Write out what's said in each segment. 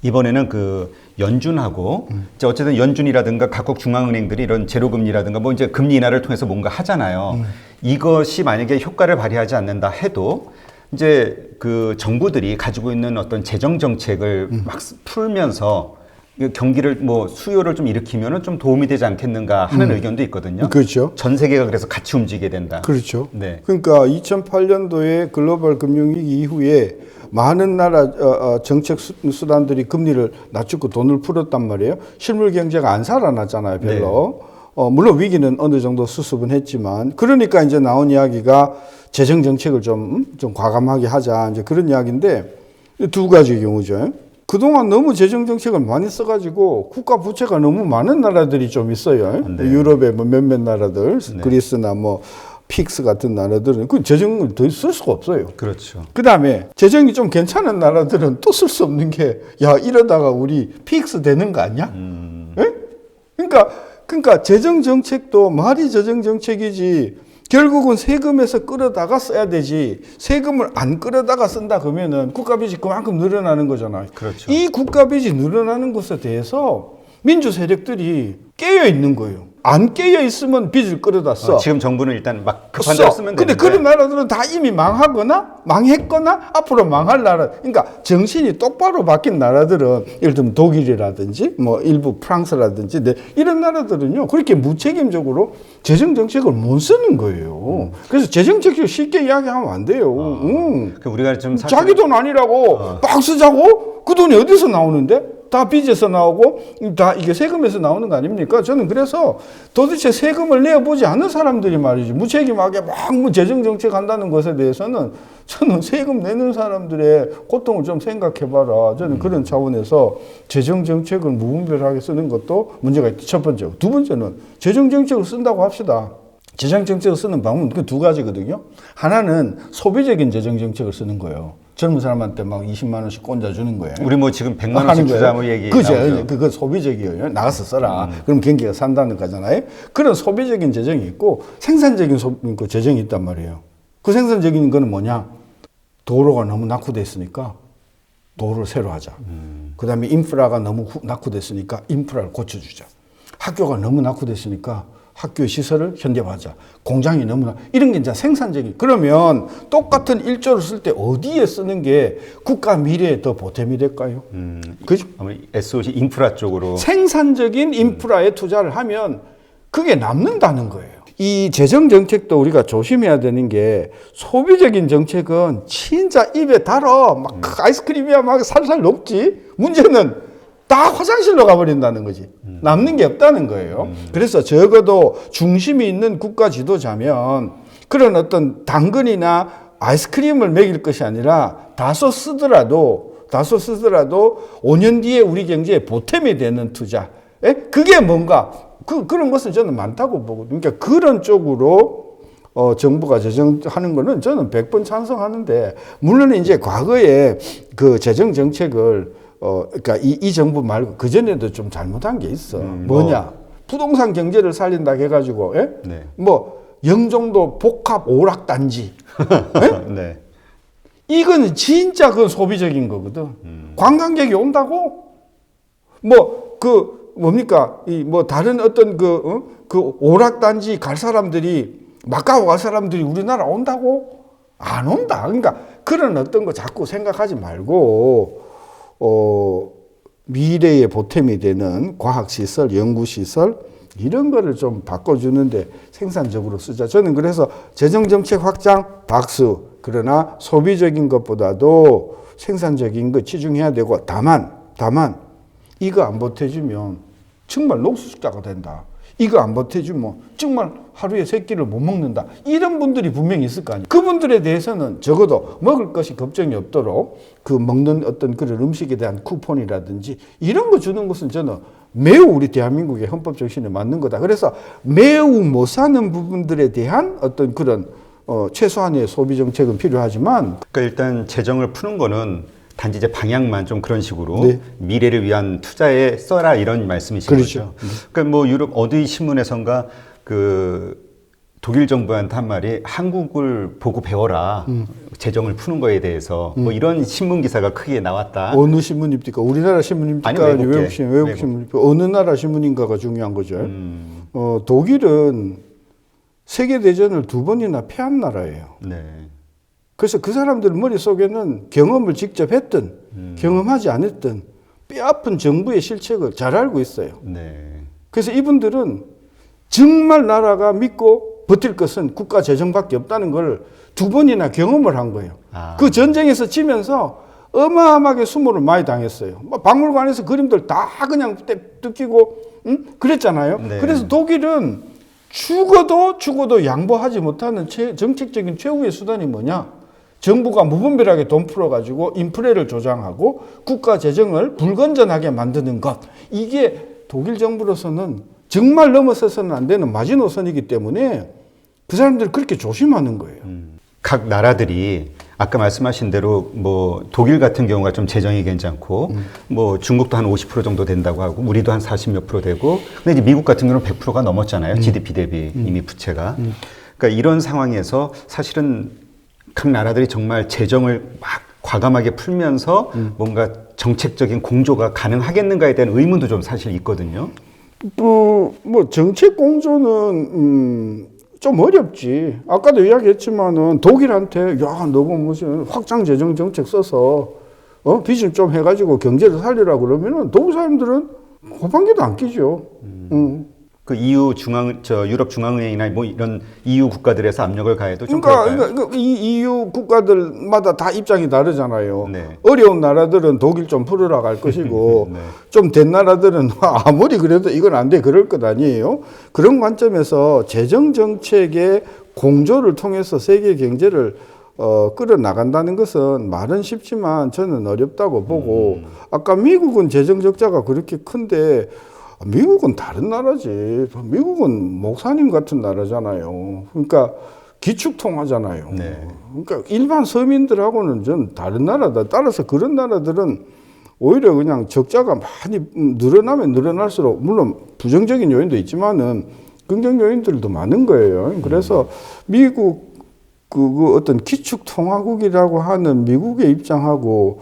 이번에는 그 연준하고 이제 어쨌든 연준이라든가 각국 중앙은행들이 이런 제로금리라든가 뭐 이제 금리 인하를 통해서 뭔가 하잖아요. 이것이 만약에 효과를 발휘하지 않는다 해도 이제 그 정부들이 가지고 있는 어떤 재정 정책을 막 풀면서 경기를 뭐 수요를 좀 일으키면은 좀 도움이 되지 않겠는가 하는 의견도 있거든요. 그렇죠. 전 세계가 그래서 같이 움직이게 된다. 그렇죠. 네. 그러니까 2008년도에 글로벌 금융위기 이후에 많은 나라 정책 수단들이 금리를 낮추고 돈을 풀었단 말이에요. 실물 경제가 안 살아났잖아요, 별로. 네. 물론 위기는 어느 정도 수습은 했지만, 그러니까 이제 나온 이야기가 재정 정책을 좀 과감하게 하자, 이제 그런 이야기인데, 두 가지 경우죠. 그동안 너무 재정 정책을 많이 써가지고 국가 부채가 너무 많은 나라들이 좀 있어요. 네. 유럽의 뭐 몇몇 나라들, 네. 그리스나 뭐 픽스 같은 나라들은 그 재정을 더 쓸 수가 없어요. 그렇죠. 그 다음에 재정이 좀 괜찮은 나라들은 또 쓸 수 없는 게, 야, 이러다가 우리 픽스 되는 거 아니야? 예? 그러니까 재정 정책도 말이 재정 정책이지, 결국은 세금에서 끌어다가 써야 되지, 세금을 안 끌어다가 쓴다 그러면은 국가빚이 그만큼 늘어나는 거잖아요. 그렇죠. 이 국가빚이 늘어나는 것에 대해서 민주 세력들이 깨어 있는 거예요. 안 깨어 있으면 빚을 끌어다 써. 지금 정부는 일단 막 급한 대로 쓰면 근데 되는데. 그런 나라들은 다 이미 망하거나 망했거나 앞으로 망할 나라. 그러니까 정신이 똑바로 바뀐 나라들은, 예를 들면 독일이라든지 뭐 일부 프랑스라든지 이런 나라들은요, 그렇게 무책임적으로 재정 정책을 못 쓰는 거예요. 그래서 재정 정책을 쉽게 이야기하면 안 돼요. 그 우리가 좀 사실 자기 돈 아니라고 막 쓰자고? 그 돈이 어디서 나오는데? 다 빚에서 나오고 다 이게 세금에서 나오는 거 아닙니까? 저는 그래서 도대체 세금을 내어보지 않은 사람들이 말이지, 무책임하게 막 뭐 재정 정책 한다는 것에 대해서는 저는 세금 내는 사람들의 고통을 좀 생각해봐라. 저는 그런 차원에서 재정 정책을 무분별하게 쓰는 것도 문제가 있다. 첫 번째. 두 번째는 재정 정책을 쓴다고 합시다. 재정 정책을 쓰는 방법은 그 두 가지거든요. 하나는 소비적인 재정 정책을 쓰는 거예요. 젊은 사람한테 막 20만 원씩 꽂아주는 거예요. 우리 뭐 지금 100만 원씩 주자 뭐 얘기 그죠. 나오죠. 그거 소비적이에요. 나가서 써라. 그럼 경기가 산다는 거잖아요. 그런 소비적인 재정이 있고 생산적인 그 재정이 있단 말이에요. 그 생산적인 거는 뭐냐? 도로가 너무 낙후돼 있으니까 도로를 새로 하자. 그 다음에 인프라가 너무 낙후됐으니까 인프라를 고쳐주자. 학교가 너무 낙후됐으니까 학교 시설을 현대화하자. 공장이 너무나, 이런 게 이제 생산적인. 그러면 똑같은 1조를 쓸 때 어디에 쓰는 게 국가 미래에 더 보탬이 될까요? 그죠? SOC 인프라 쪽으로. 생산적인 인프라에 투자를 하면 그게 남는다는 거예요. 이 재정 정책도 우리가 조심해야 되는 게, 소비적인 정책은 진짜 입에 달아. 막 아이스크림이야 막 살살 녹지. 문제는 다 화장실로 가버린다는 거지. 남는 게 없다는 거예요. 그래서 적어도 중심이 있는 국가 지도자면 그런 어떤 당근이나 아이스크림을 먹일 것이 아니라 다소 쓰더라도 5년 뒤에 우리 경제에 보탬이 되는 투자. 그게 뭔가, 그런 것은 저는 많다고 보거든요. 그러니까 그런 쪽으로 정부가 재정하는 거는 저는 100번 찬성하는데, 물론 이제 과거에 그 재정 정책을 그러니까 이 정부 말고 그전에도 좀 잘못한 게 있어. 뭐냐? 부동산 경제를 살린다 해가지고, 네. 뭐, 영종도 복합 오락단지. 네. 이건 진짜 그건 소비적인 거거든. 관광객이 온다고? 뭐, 뭡니까? 뭐, 다른 어떤 그 오락단지 갈 사람들이, 마카오 갈 사람들이 우리나라 온다고? 안 온다. 그러니까 그런 어떤 거 자꾸 생각하지 말고, 미래의 보탬이 되는 과학시설, 연구시설, 이런 거를 좀 바꿔주는데 생산적으로 쓰자. 저는 그래서 재정정책 확장 박수. 그러나 소비적인 것보다도 생산적인 거 치중해야 되고, 다만 이거 안 보태주면 정말 녹수숙자가 된다. 이거 안 보태주면 정말 하루에 3끼를 못 먹는다. 이런 분들이 분명히 있을 거 아니에요. 그분들에 대해서는 적어도 먹을 것이 걱정이 없도록 그 먹는 어떤 그런 음식에 대한 쿠폰이라든지 이런 거 주는 것은 저는 매우 우리 대한민국의 헌법 정신에 맞는 거다. 그래서 매우 못 사는 부분들에 대한 어떤 그런 최소한의 소비 정책은 필요하지만, 그러니까 일단 재정을 푸는 거는 단지 이제 방향만 좀 그런 식으로 네. 미래를 위한 투자에 써라 이런 말씀이신 그렇죠. 거죠. 그러니까 뭐 유럽 어디 신문에선가 그 독일 정부한테 한 말이 한국을 보고 배워라. 재정을 푸는 거에 대해서 뭐 이런 신문 기사가 크게 나왔다. 어느 신문입니까? 우리나라 신문입니까? 아니, 외국계. 외국 신문입니까? 어느 나라 신문인가가 중요한 거죠. 독일은 세계대전을 2번이나 패한 나라예요. 네. 그래서 그 사람들 머릿속에는 경험을 직접 했든 경험하지 않았든 뼈아픈 정부의 실책을 잘 알고 있어요. 네. 그래서 이분들은 정말 나라가 믿고 버틸 것은 국가 재정밖에 없다는 걸 2번이나 경험을 한 거예요. 아. 그 전쟁에서 지면서 어마어마하게 수모를 많이 당했어요. 뭐 박물관에서 그림들 다 그냥 뜯기고 그랬잖아요. 네. 그래서 독일은 죽어도 양보하지 못하는 정책적인 최후의 수단이 뭐냐? 정부가 무분별하게 돈 풀어가지고 인플레를 조장하고 국가 재정을 불건전하게 만드는 것. 이게 독일 정부로서는 정말 넘어서서는 안 되는 마지노선이기 때문에 그 사람들이 그렇게 조심하는 거예요. 각 나라들이 아까 말씀하신 대로 뭐 독일 같은 경우가 좀 재정이 괜찮고 뭐 중국도 한 50% 정도 된다고 하고 우리도 한 40몇 프로 되고 근데 이제 미국 같은 경우는 100%가 넘었잖아요. GDP 대비 이미 부채가. 그러니까 이런 상황에서 사실은 각 나라들이 정말 재정을 막 과감하게 풀면서 뭔가 정책적인 공조가 가능하겠는가에 대한 의문도 좀 사실 있거든요. 뭐 정책 공조는 좀 어렵지. 아까도 이야기했지만은 독일한테 야 너무 무슨 확장 재정 정책 써서 빚을 좀 해가지고 경제를 살리라 그러면은 독일 사람들은 호방기도 안 끼죠. 그 EU 유럽 중앙은행이나 뭐 이런 EU 국가들에서 압력을 가해도 좀 그러니까 이 EU 국가들마다 다 입장이 다르잖아요. 네. 어려운 나라들은 독일 좀 풀으라 갈 것이고 네. 좀 된 나라들은 아무리 그래도 이건 안 돼 그럴 것 아니에요. 그런 관점에서 재정 정책의 공조를 통해서 세계 경제를 끌어 나간다는 것은 말은 쉽지만 저는 어렵다고 보고 아까 미국은 재정 적자가 그렇게 큰데 미국은 다른 나라지. 미국은 목사님 같은 나라잖아요. 그러니까 기축통화잖아요. 네. 그러니까 일반 서민들하고는 전 다른 나라다. 따라서 그런 나라들은 오히려 그냥 적자가 많이 늘어나면 늘어날수록 물론 부정적인 요인도 있지만은 긍정 요인들도 많은 거예요. 그래서 미국 그 어떤 기축통화국이라고 하는 미국의 입장하고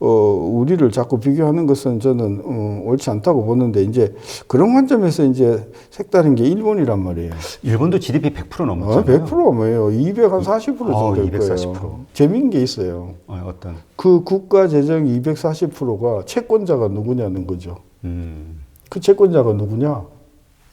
우리를 자꾸 비교하는 것은 저는 옳지 않다고 보는데 이제 그런 관점에서 이제 색다른 게 일본이란 말이에요. 일본도 GDP 100% 넘었잖아요. 100% 뭐예요? 240% 정도 될 240%. 거예요. 재미있는 게 있어요. 어떤? 그 국가 재정 240%가 채권자가 누구냐는 거죠. 그 채권자가 누구냐?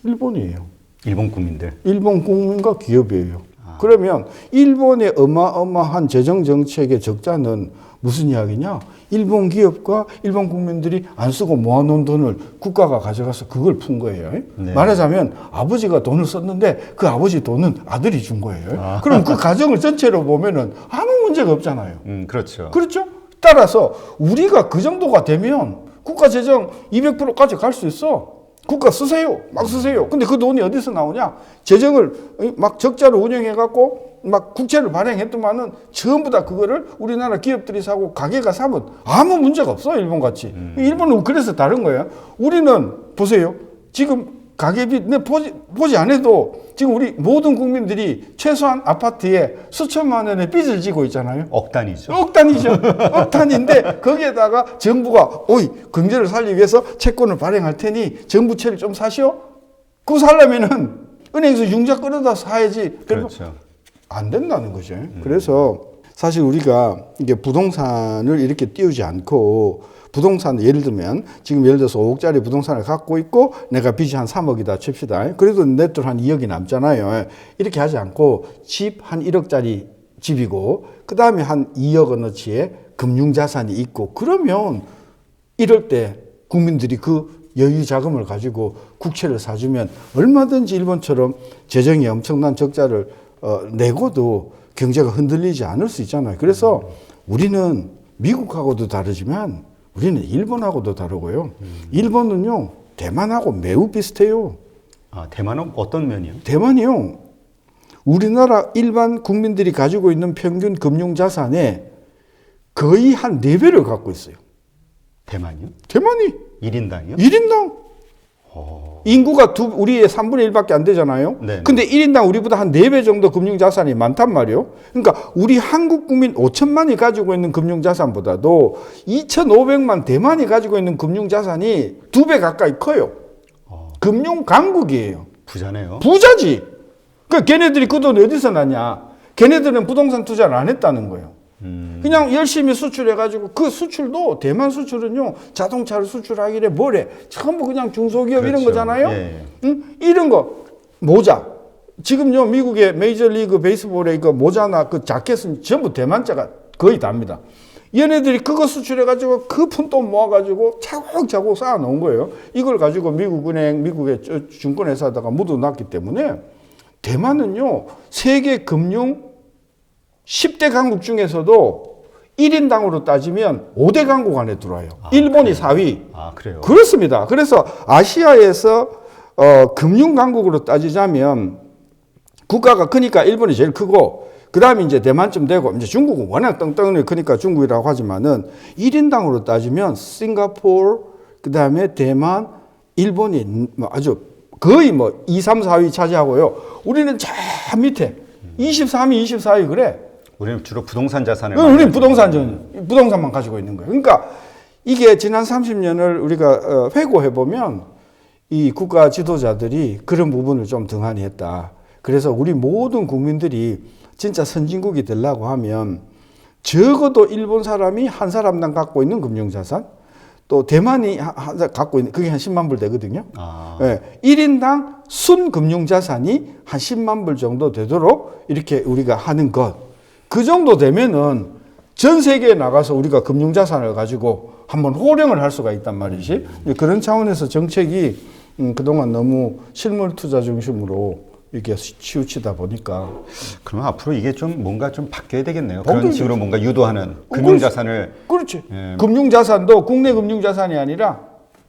일본이에요. 일본 국민들. 일본 국민과 기업이에요. 그러면 일본의 어마어마한 재정 정책의 적자는 무슨 이야기냐? 일본 기업과 일본 국민들이 안 쓰고 모아놓은 돈을 국가가 가져가서 그걸 푼 거예요. 네. 말하자면 아버지가 돈을 썼는데 그 아버지 돈은 아들이 준 거예요. 그럼 그 가정을 전체로 보면은 아무 문제가 없잖아요. 그렇죠. 그렇죠? 따라서 우리가 그 정도가 되면 국가 재정 200%까지 갈 수 있어. 국가 쓰세요. 막 쓰세요. 근데 그 돈이 어디서 나오냐? 재정을 막 적자로 운영해갖고 막 국채를 발행했더만은 전부 다 그거를 우리나라 기업들이 사고 가게가 사면 아무 문제가 없어. 일본 같이. 일본은 그래서 다른 거예요. 우리는 보세요. 지금 가계비 보지 않아도 지금 우리 모든 국민들이 최소한 아파트에 수천만 원의 빚을 지고 있잖아요. 억 단위죠. 억 단위죠. 억 단위인데 거기에다가 정부가 경제를 살리기 위해서 채권을 발행할 테니 정부채를 좀 사시오. 그거 살려면은 은행에서 융자 끌어다 사야지. 그렇죠. 안 된다는 거죠. 그래서 사실 우리가 이게 부동산을 이렇게 띄우지 않고 부동산 예를 들면 지금 예를 들어서 5억짜리 부동산을 갖고 있고 내가 빚이 한 3억이다 칩시다. 그래도 넷돈 한 2억이 남잖아요. 이렇게 하지 않고 집 한 1억짜리 집이고 그 다음에 한 2억 어치의 금융자산이 있고 그러면 이럴 때 국민들이 그 여유 자금을 가지고 국채를 사주면 얼마든지 일본처럼 재정이 엄청난 적자를 내고도 경제가 흔들리지 않을 수 있잖아요. 그래서 우리는 미국하고도 다르지만 우리는 일본하고도 다르고요. 일본은요, 대만하고 매우 비슷해요. 아, 대만은 어떤 면이요? 대만이요, 우리나라 일반 국민들이 가지고 있는 평균 금융자산의 거의 한 4배를 갖고 있어요. 대만이요? 대만이. 1인당이요? 1인당. 인구가 우리의 3분의 1밖에 안 되잖아요. 네. 근데 1인당 우리보다 한 4배 정도 금융자산이 많단 말이에요. 그러니까 우리 한국 국민 5천만이 가지고 있는 금융자산보다도 2,500만 대만이 가지고 있는 금융자산이 2배 가까이 커요. 금융강국이에요. 부자네요. 부자지. 그러니까 걔네들이 그 돈 어디서 났냐. 걔네들은 부동산 투자를 안 했다는 거예요. 그냥 열심히 수출해가지고 그 수출도 대만 수출은요 자동차를 수출하기래 뭐래 전부 그냥 중소기업 그렇죠. 이런 거잖아요. 예. 응? 이런 거 모자 지금요 미국의 메이저리그 베이스볼의 그 모자나 그 자켓은 전부 대만자가 거의 답니다. 얘네들이 그거 수출해가지고 그 푼 돈 모아가지고 차곡차곡 쌓아놓은 거예요. 이걸 가지고 미국 은행, 미국의 증권회사에다가 묻어놨기 때문에 대만은요 세계 금융 10대 강국 중에서도 1인당으로 따지면 5대 강국 안에 들어와요. 일본이 4위. 아, 그래요? 그렇습니다. 그래서 아시아에서 금융 강국으로 따지자면 국가가 크니까 일본이 제일 크고 그 다음에 이제 대만쯤 되고 이제 중국은 워낙 떵떵이 크니까 중국이라고 하지만은 1인당으로 따지면 싱가포르 그 다음에 대만 일본이 아주 거의 뭐 2, 3, 4위 차지하고요. 우리는 저 밑에 23위, 24위 그래. 우리는 주로 부동산 자산을 우리는 부동산만 가지고 있는 거예요. 그러니까 이게 지난 30년을 우리가 회고해 보면 이 국가 지도자들이 그런 부분을 좀 등한히 했다. 그래서 우리 모든 국민들이 진짜 선진국이 되려고 하면 적어도 일본 사람이 한 사람당 갖고 있는 금융자산, 또 대만이 갖고 있는 그게 한 10만 불 되거든요. 네, 1인당 순 금융자산이 한 10만 불 정도 되도록 이렇게 우리가 하는 것. 그 정도 되면은 전 세계에 나가서 우리가 금융자산을 가지고 한번 호령을 할 수가 있단 말이지. 그런 차원에서 정책이 그동안 너무 실물 투자 중심으로 이렇게 치우치다 보니까. 그러면 앞으로 이게 좀 뭔가 좀 바뀌어야 되겠네요. 그런 식으로 뭔가 유도하는 금융자산을. 그렇지. 금융자산도 국내 금융자산이 아니라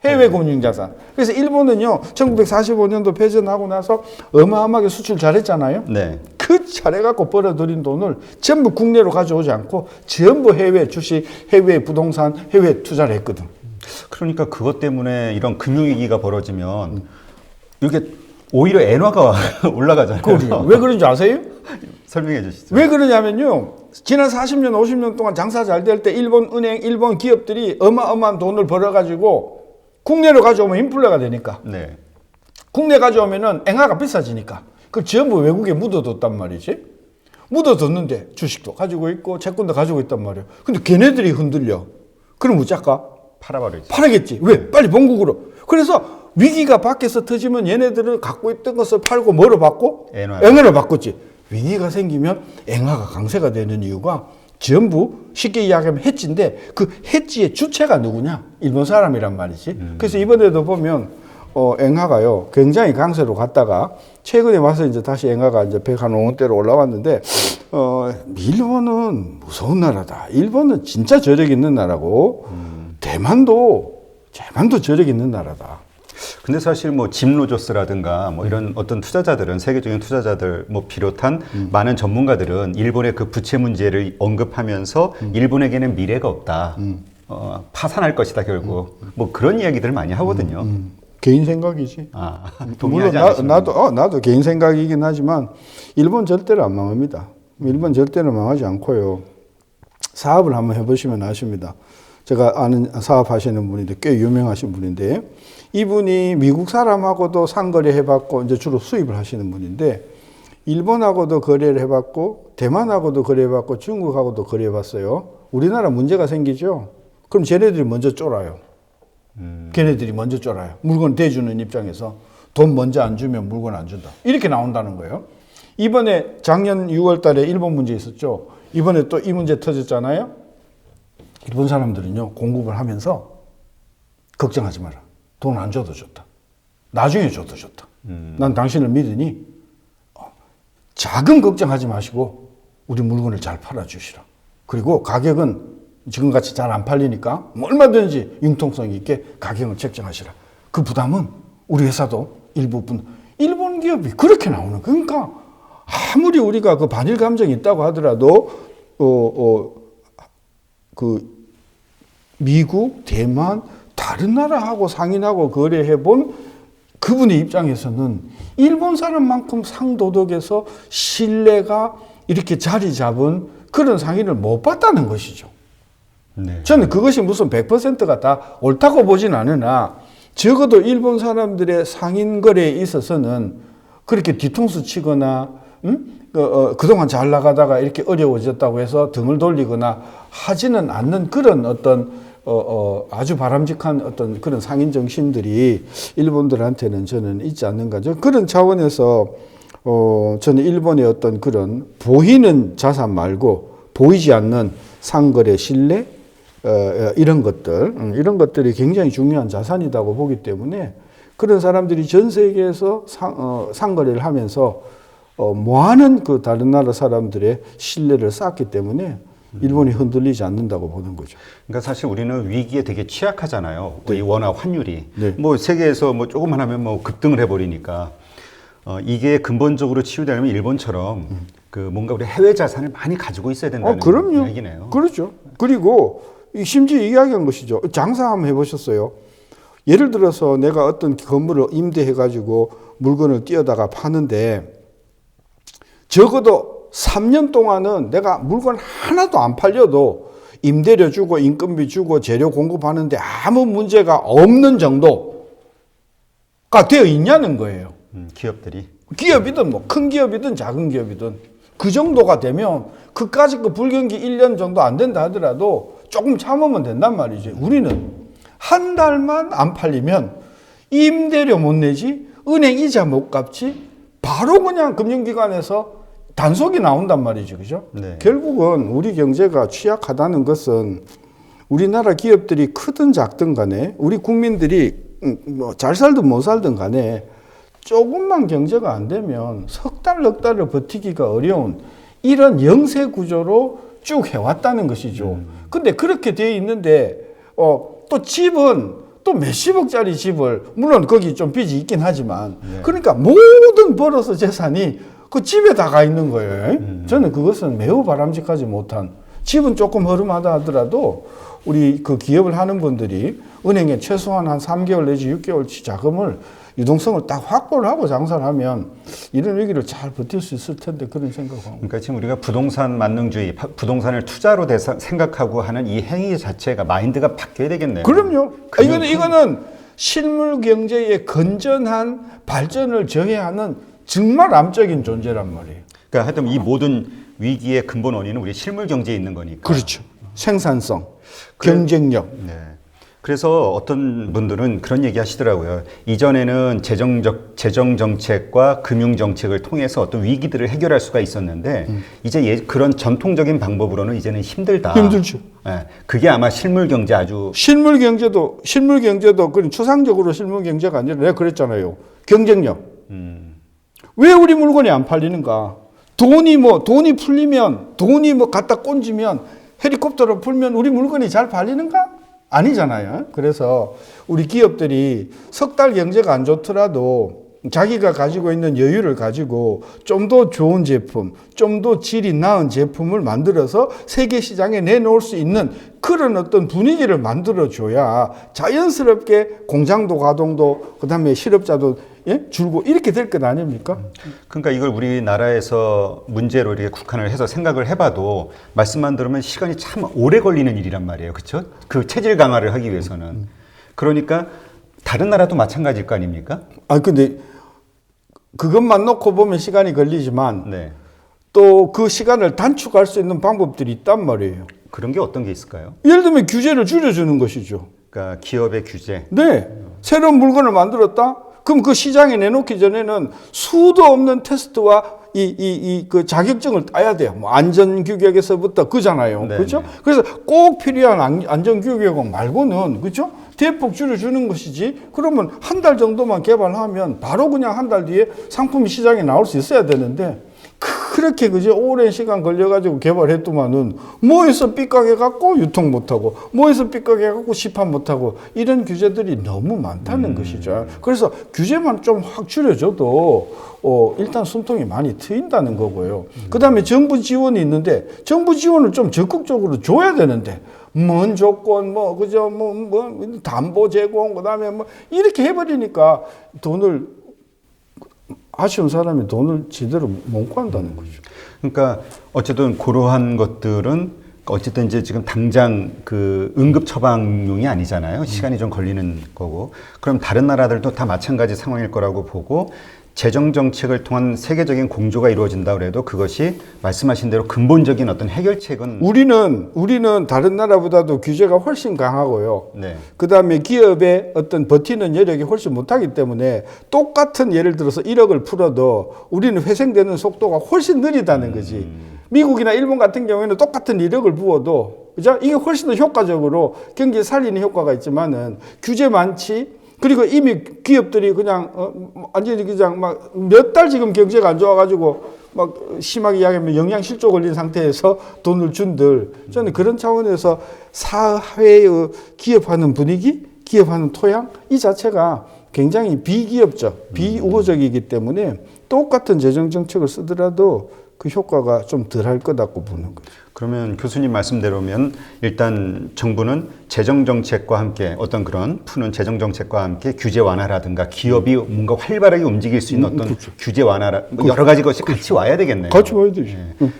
해외 금융자산. 그래서 일본은요 1945년도 패전하고 나서 어마어마하게 수출 잘했잖아요. 네. 그 잘해갖고 벌어들인 돈을 전부 국내로 가져오지 않고 전부 해외 주식, 해외 부동산, 해외 투자를 했거든. 그러니까 그것 때문에 이런 금융위기가 벌어지면 이게 오히려 엔화가 올라가잖아요. 왜 그런지 아세요? 설명해 주시죠. 왜 그러냐면요. 지난 40년, 50년 동안 장사 잘 될 때 일본 은행, 일본 기업들이 어마어마한 돈을 벌어가지고 국내로 가져오면 인플레가 되니까. 네. 국내 가져오면은 엔화가 비싸지니까. 그 전부 외국에 묻어뒀단 말이지. 묻어뒀는데 주식도 가지고 있고 채권도 가지고 있단 말이에요. 근데 걔네들이 흔들려. 그럼 어쩔까? 팔아버리지. 팔아겠지. 왜? 빨리 본국으로. 그래서 위기가 밖에서 터지면 얘네들은 갖고 있던 것을 팔고 뭐로 바꿔? 엔화로 바꿨지. 위기가 생기면 엔화가 강세가 되는 이유가 전부 쉽게 이야기하면 해지인데 그 해지의 주체가 누구냐? 일본 사람이란 말이지. 그래서 이번에도 보면 엔화가요 굉장히 강세로 갔다가 최근에 와서 이제 다시 엔화가 이제 105원대로 올라왔는데 일본은 무서운 나라다. 일본은 진짜 저력 있는 나라고 대만도 저력 있는 나라다. 근데 사실 뭐 짐 로저스라든가 뭐 이런 어떤 투자자들은 세계적인 투자자들 뭐 비롯한 많은 전문가들은 일본의 그 부채 문제를 언급하면서 일본에게는 미래가 없다. 파산할 것이다 결국. 뭐 그런 이야기들을 많이 하거든요. 개인 생각이지. 동의하지 물론 않으십니까? 나도 개인 생각이긴 하지만 일본 절대로 안 망합니다. 일본 절대로 망하지 않고요. 사업을 한번 해보시면 아십니다. 제가 아는 사업하시는 분인데 꽤 유명하신 분인데 이분이 미국 사람하고도 상거래 해봤고 이제 주로 수입을 하시는 분인데 일본하고도 거래를 해봤고 대만하고도 거래해봤고 중국하고도 거래해봤어요. 우리나라 문제가 생기죠. 그럼 쟤네들이 먼저 쫄아요. 걔네들이 먼저 쫄아요. 물건 대주는 입장에서 돈 먼저 안 주면 물건 안 준다. 이렇게 나온다는 거예요. 이번에 작년 6월 달에 일본 문제 있었죠. 이번에 또 이 문제 터졌잖아요. 일본 사람들은요, 공급을 하면서 걱정하지 마라. 돈 안 줘도 좋다. 나중에 줘도 좋다. 난 당신을 믿으니 자금 걱정하지 마시고 우리 물건을 잘 팔아주시라. 그리고 가격은 지금같이 잘 안 팔리니까 얼마든지 융통성 있게 가격을 책정하시라. 그 부담은 우리 회사도 일부분 일본 기업이 그렇게 나오는 그러니까 아무리 우리가 그 반일 감정이 있다고 하더라도 그 미국, 대만 다른 나라하고 상인하고 거래해 본 그분의 입장에서는 일본 사람만큼 상도덕에서 신뢰가 이렇게 자리 잡은 그런 상인을 못 봤다는 것이죠. 네. 저는 그것이 무슨 100%가 다 옳다고 보진 않으나 적어도 일본 사람들의 상인 거래에 있어서는 그렇게 뒤통수 치거나 그동안 잘 나가다가 이렇게 어려워졌다고 해서 등을 돌리거나 하지는 않는 그런 어떤 아주 바람직한 어떤 그런 상인 정신들이 일본들한테는 저는 있지 않는가. 그런 차원에서 저는 일본의 어떤 그런 보이는 자산 말고 보이지 않는 상거래 신뢰 이런 것들이 굉장히 중요한 자산이라고 보기 때문에 그런 사람들이 전 세계에서 상거래를 하면서 많은 그 다른 나라 사람들의 신뢰를 쌓았기 때문에 일본이 흔들리지 않는다고 보는 거죠. 그러니까 사실 우리는 위기에 되게 취약하잖아요. 이 워낙 환율이 네. 뭐 세계에서 뭐 조금만 하면 뭐 급등을 해버리니까 이게 근본적으로 치유되려면 일본처럼 그 뭔가 우리 해외 자산을 많이 가지고 있어야 된다는 그럼요. 얘기네요. 그렇죠. 그리고 심지어 이야기한 것이죠. 장사 한번 해보셨어요? 예를 들어서 내가 어떤 건물을 임대해가지고 물건을 띄어다가 파는데 적어도 3년 동안은 내가 물건 하나도 안 팔려도 임대료 주고 인건비 주고 재료 공급하는데 아무 문제가 없는 정도가 되어 있냐는 거예요. 기업들이. 기업이든 뭐 큰 기업이든 작은 기업이든 그 정도가 되면 그까짓 그 불경기 1년 정도 안 된다 하더라도 조금 참으면 된단 말이죠. 우리는 한 달만 안 팔리면 임대료 못 내지, 은행 이자 못 갚지, 바로 그냥 금융기관에서 단속이 나온단 말이죠. 그죠? 네. 결국은 우리 경제가 취약하다는 것은 우리나라 기업들이 크든 작든 간에 우리 국민들이 뭐 잘 살든 못 살든 간에 조금만 경제가 안 되면 석 달, 넉 달을 버티기가 어려운 이런 영세 구조로 쭉 해왔다는 것이죠. 근데 그렇게 돼 있는데, 또 집은 또 몇십억짜리 집을, 물론 거기 좀 빚이 있긴 하지만, 그러니까 모든 벌어서 재산이 그 집에 다 가 있는 거예요. 저는 그것은 매우 바람직하지 못한, 집은 조금 허름하다 하더라도 우리 그 기업을 하는 분들이 은행에 최소한 한 3개월 내지 6개월치 자금을 유동성을 딱 확보를 하고 장사를 하면 이런 위기를 잘 버틸 수 있을 텐데 그런 생각을 합니다. 그러니까 지금 우리가 부동산 만능주의, 부동산을 투자로 생각하고 하는 이 행위 자체가 마인드가 바뀌어야 되겠네요. 그럼요. 이거는 실물 경제의 건전한 발전을 저해하는 정말 암적인 존재란 말이에요. 그러니까 하여튼 이 모든 위기의 근본 원인은 우리 실물 경제에 있는 거니까. 그렇죠. 생산성, 경쟁력. 네. 그래서 어떤 분들은 그런 얘기 하시더라고요. 이전에는 재정 정책과 금융 정책을 통해서 어떤 위기들을 해결할 수가 있었는데 이제 그런 전통적인 방법으로는 이제는 힘들다. 힘들죠. 네. 그게 아마 실물 경제 실물 경제도 그런 추상적으로 실물 경제가 아니라 내가 그랬잖아요. 경쟁력. 왜 우리 물건이 안 팔리는가? 돈이 풀리면, 돈이 뭐 갖다 꼰지면, 헬리콥터로 풀면 우리 물건이 잘 팔리는가? 아니잖아요. 그래서 우리 기업들이 석 달 경제가 안 좋더라도 자기가 가지고 있는 여유를 가지고 좀 더 좋은 제품, 좀 더 질이 나은 제품을 만들어서 세계 시장에 내놓을 수 있는 그런 어떤 분위기를 만들어줘야 자연스럽게 공장도 가동도 그다음에 실업자도 줄고 이렇게 될 것 아닙니까? 그러니까 이걸 우리나라에서 문제로 이렇게 국한을 해서 생각을 해봐도 말씀만 들으면 시간이 참 오래 걸리는 일이란 말이에요. 그렇죠? 그 체질 강화를 하기 위해서는. 그러니까 다른 나라도 마찬가지일 거 아닙니까? 근데 그것만 놓고 보면 시간이 걸리지만 네. 또 그 시간을 단축할 수 있는 방법들이 있단 말이에요. 그런 게 어떤 게 있을까요? 예를 들면 규제를 줄여주는 것이죠. 그러니까 기업의 규제. 네. 새로운 물건을 만들었다? 그럼 그 시장에 내놓기 전에는 수도 없는 테스트와 그 자격증을 따야 돼요. 뭐 안전규격에서부터 그잖아요. 네, 그렇죠? 네. 그래서 꼭 필요한 안전규격 말고는, 그렇죠? 대폭 줄여주는 것이지. 그러면 한 달 정도만 개발하면 바로 그냥 한 달 뒤에 상품이 시장에 나올 수 있어야 되는데, 그렇게 그저 오랜 시간 걸려가지고 개발했더만은 뭐에서 삐까해갖고 유통 못하고 뭐에서 삐까해갖고 시판 못하고 이런 규제들이 너무 많다는 것이죠. 그래서 규제만 좀 확 줄여줘도 일단 숨통이 많이 트인다는 거고요. 그다음에 정부 지원이 있는데 정부 지원을 좀 적극적으로 줘야 되는데 뭔 조건 그저 담보 제공 그다음에 이렇게 해버리니까 아쉬운 사람이 돈을 제대로 못 구한다는 거죠. 그러니까 어쨌든 그러한 것들은 어쨌든 이제 지금 당장 그 응급 처방용이 아니잖아요. 시간이 좀 걸리는 거고. 그럼 다른 나라들도 다 마찬가지 상황일 거라고 보고 재정 정책을 통한 세계적인 공조가 이루어진다 그래도 그것이 말씀하신 대로 근본적인 어떤 해결책은 우리는 다른 나라보다도 규제가 훨씬 강하고요. 네. 그다음에 기업의 어떤 버티는 여력이 훨씬 못하기 때문에 똑같은 예를 들어서 1억을 풀어도 우리는 회생되는 속도가 훨씬 느리다는 거지. 미국이나 일본 같은 경우에는 똑같은 1억을 부어도 그죠? 이게 훨씬 더 효과적으로 경기 살리는 효과가 있지만은 규제 많지. 그리고 이미 기업들이 그냥 완전히 그냥 막 몇 달 지금 경제가 안 좋아가지고 막 심하게 이야기하면 영양실조 걸린 상태에서 돈을 준들 저는 그런 차원에서 사회의 기업하는 분위기, 기업하는 토양 이 자체가 굉장히 비기업적, 비우호적이기 때문에 똑같은 재정 정책을 쓰더라도 그 효과가 좀 덜할 거다고 보는 거죠. 그러면 교수님 말씀대로면 일단 정부는 재정 정책과 함께 어떤 그런 푸는 재정 정책과 함께 규제 완화라든가 기업이 뭔가 활발하게 움직일 수 있는 어떤 그렇죠. 규제 완화라 여러 가지 것이 같이 와야 되겠네요. 같이 와야 되지.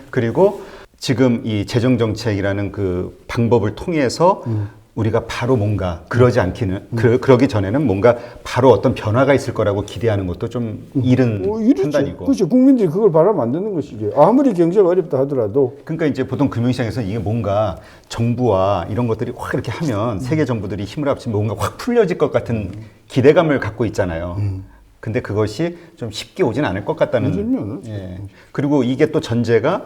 그리고 지금 이 재정 정책이라는 그 방법을 통해서 우리가 바로 뭔가 그러지 않기는 그러기 전에는 뭔가 바로 어떤 변화가 있을 거라고 기대하는 것도 좀 이른 판단이고. 그렇죠. 국민들이 그걸 바라면 안 되는 것이죠. 아무리 경제가 어렵다 하더라도. 그러니까 이제 보통 금융시장에서 이게 뭔가 정부와 이런 것들이 확 이렇게 하면 세계 정부들이 힘을 합치면 뭔가 확 풀려질 것 같은 기대감을 갖고 있잖아요. 근데 그것이 좀 쉽게 오진 않을 것 같다는. 예. 그리고 이게 또 전제가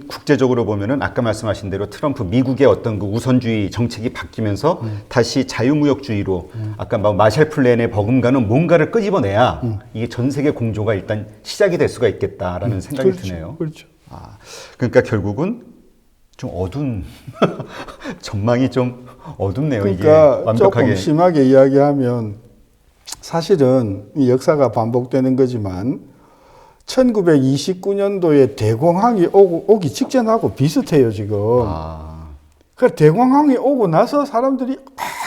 국제적으로 보면은 아까 말씀하신 대로 트럼프 미국의 어떤 그 우선주의 정책이 바뀌면서 다시 자유무역주의로 아까 막 마샬 플랜의 버금가는 뭔가를 끄집어내야 이게 전 세계 공조가 일단 시작이 될 수가 있겠다라는 생각이 그렇죠. 드네요. 그렇죠. 그러니까 결국은 좀 어두운 전망이 좀 어둡네요. 그러니까 이게 완벽하게. 조금 심하게 이야기하면 사실은 이 역사가 반복되는 거지만 1929년도에 대공황이 오기 직전하고 비슷해요, 지금. 그 대공황이 오고 나서 사람들이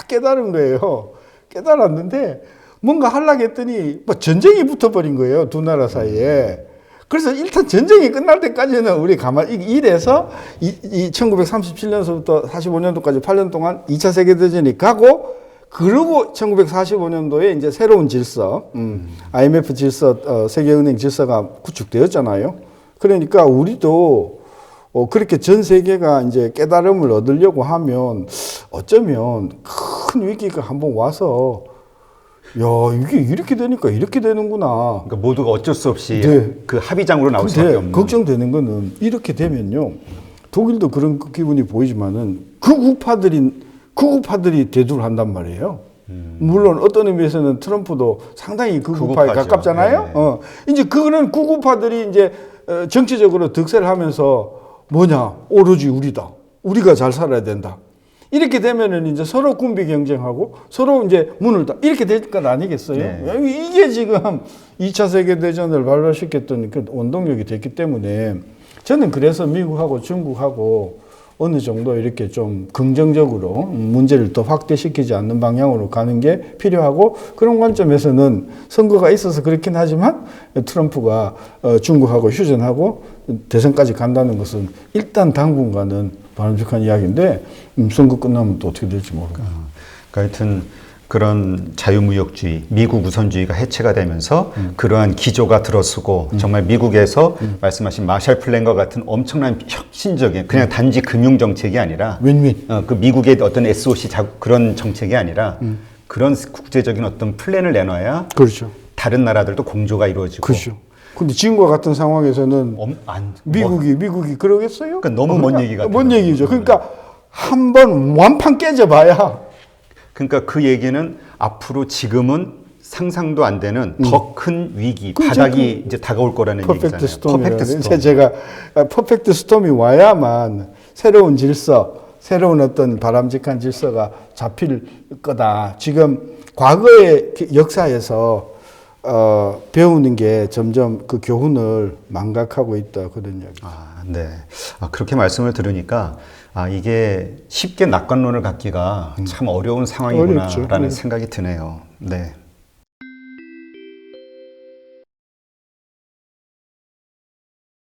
깨달은 거예요. 깨달았는데 뭔가 하려고 했더니 뭐 전쟁이 붙어버린 거예요, 두 나라 사이에. 그래서 일단 전쟁이 끝날 때까지는 우리 가만히 이래서 1937년서부터 45년도까지 8년 동안 2차 세계대전이 가고 그리고 1945년도에 이제 새로운 질서, IMF 질서, 세계은행 질서가 구축되었잖아요. 그러니까 우리도 그렇게 전 세계가 이제 깨달음을 얻으려고 하면 어쩌면 큰 위기가 한번 와서 야, 이게 이렇게 되니까 이렇게 되는구나. 그러니까 모두가 어쩔 수 없이 네. 그 합의장으로 나올 수밖에 없는. 걱정되는 거는 이렇게 되면요. 독일도 그런 기분이 보이지만은 극우파들이 대두를 한단 말이에요. 물론 어떤 의미에서는 트럼프도 상당히 극우파에 가깝잖아요. 네. 이제 그거는 극우파들이 이제 정치적으로 득세를 하면서 뭐냐, 오로지 우리다. 우리가 잘 살아야 된다. 이렇게 되면은 이제 서로 군비 경쟁하고 서로 이제 문을 닫 이렇게 될 것 아니겠어요? 네. 이게 지금 2차 세계대전을 발발시켰던 그 원동력이 됐기 때문에 저는 그래서 미국하고 중국하고 어느 정도 이렇게 좀 긍정적으로 문제를 더 확대시키지 않는 방향으로 가는 게 필요하고 그런 관점에서는 선거가 있어서 그렇긴 하지만 트럼프가 중국하고 휴전하고 대선까지 간다는 것은 일단 당분간은 바람직한 이야기인데 선거 끝나면 또 어떻게 될지 모르겠어요. 그러니까 하여튼 그런 자유무역주의, 미국 우선주의가 해체가 되면서 그러한 기조가 들어서고 정말 미국에서 말씀하신 마샬 플랜과 같은 엄청난 혁신적인 그냥 단지 금융 정책이 아니라 윈윈. 그 미국의 어떤 SOC 그런 정책이 아니라 그런 국제적인 어떤 플랜을 내놔야 그렇죠. 다른 나라들도 공조가 이루어지고. 그렇죠. 근데 지금과 같은 상황에서는 미국이 그러겠어요? 그러니까 너무 먼 얘기 같아요. 먼 얘기죠. 그러니까 한번 완판 깨져봐야. 그러니까 그 얘기는 앞으로 지금은 상상도 안 되는 더 큰 위기, 그죠. 바닥이 이제 다가올 거라는 얘기잖아요. 퍼펙트 스톰이라는 퍼펙트 스톰. 이제 제가 퍼펙트 스톰이 와야만 새로운 질서, 새로운 어떤 바람직한 질서가 잡힐 거다. 지금 과거의 역사에서 배우는 게 점점 그 교훈을 망각하고 있다 그런 이야기. 아, 네. 그렇게 말씀을 들으니까 이게 쉽게 낙관론을 갖기가 참 어려운 상황이구나라는 어렵죠. 생각이 드네요. 네.